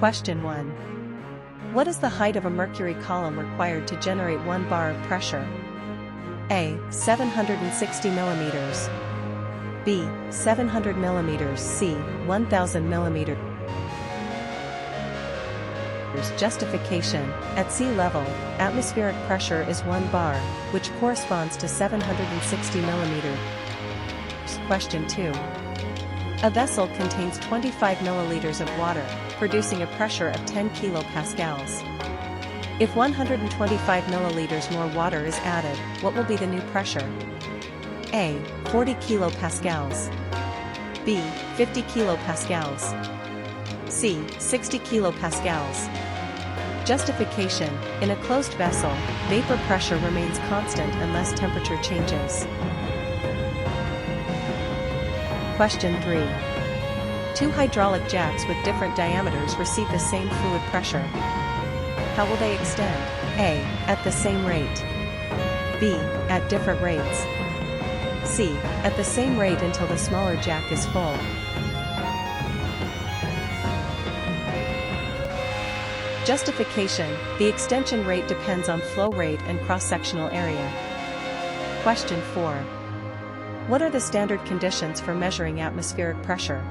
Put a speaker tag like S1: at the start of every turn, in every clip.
S1: Question 1. What is the height of a mercury column required to generate 1 bar of pressure? A. 760 millimeters. B. 700 millimeters. C. 1000 millimeters. Justification. At sea level, atmospheric pressure is 1 bar, which corresponds to 760 millimeters. Question 2. A vessel contains 25 milliliters of water, producing a pressure of 10 kilopascals. If 125 milliliters more water is added, what will be the new pressure? A. 40 kilopascals. B. 50 kilopascals. C. 60 kilopascals. Justification. In a closed vessel, vapor pressure remains constant unless temperature changes. Question 3. 2 hydraulic jacks with different diameters receive the same fluid pressure. How will they extend? A. At the same rate. B. At different rates. C. At the same rate until the smaller jack is full. Justification. The extension rate depends on flow rate and cross-sectional area. Question 4. What are the standard conditions for measuring atmospheric pressure?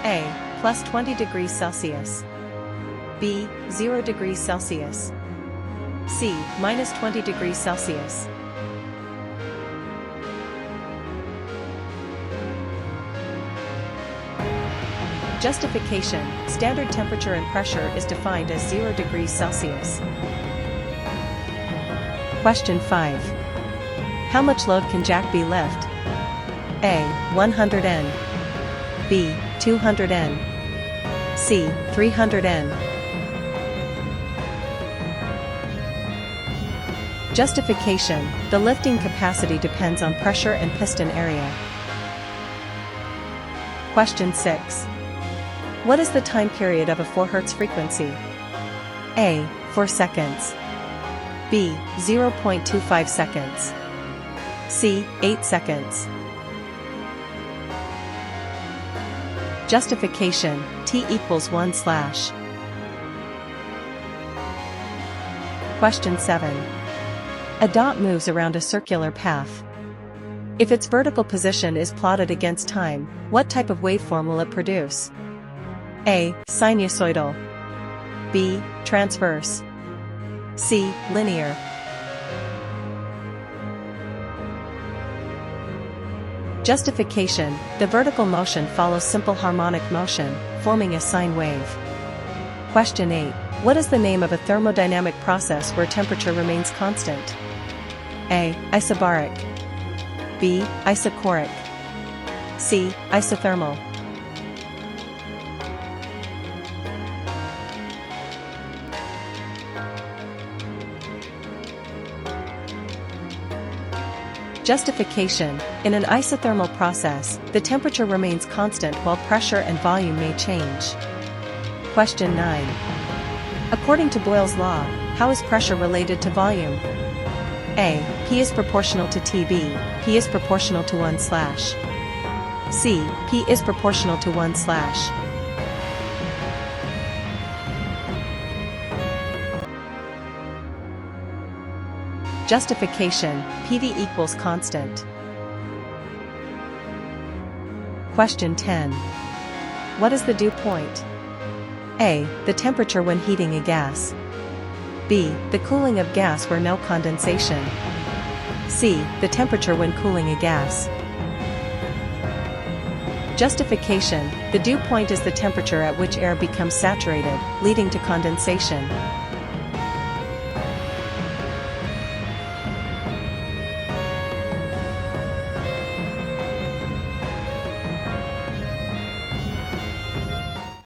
S1: A. Plus 20 degrees Celsius. B. 0 degrees Celsius. C. Minus 20 degrees Celsius. Justification. Standard temperature and pressure is defined as 0 degrees Celsius. Question 5. How much load can jack B lift? A. 100 N. B. 200 N. C. 300 N. Justification. The lifting capacity depends on pressure and piston area. Question 6. What is the time period of a 4 Hz frequency? A. 4 seconds. B. 0.25 seconds. C. 8 seconds. Justification. T equals 1/. Question 7. A dot moves around a circular path. If its vertical position is plotted against time, what type of waveform will it produce? A. Sinusoidal. B. Transverse. C. Linear. Justification. The vertical motion follows simple harmonic motion, forming a sine wave. Question 8. What is the name of a thermodynamic process where temperature remains constant? A. Isobaric. B. Isochoric. C. Isothermal. Justification. In an isothermal process, the temperature remains constant while pressure and volume may change. Question 9. According to Boyle's law, how is pressure related to volume? A. P is proportional to TB, P is proportional to 1/. C. P is proportional to 1/. Justification. PV equals constant. Question 10. What is the dew point? A. The temperature when heating a gas. B. The cooling of gas where no condensation. C. The temperature when cooling a gas. Justification. The dew point is the temperature at which air becomes saturated, leading to condensation.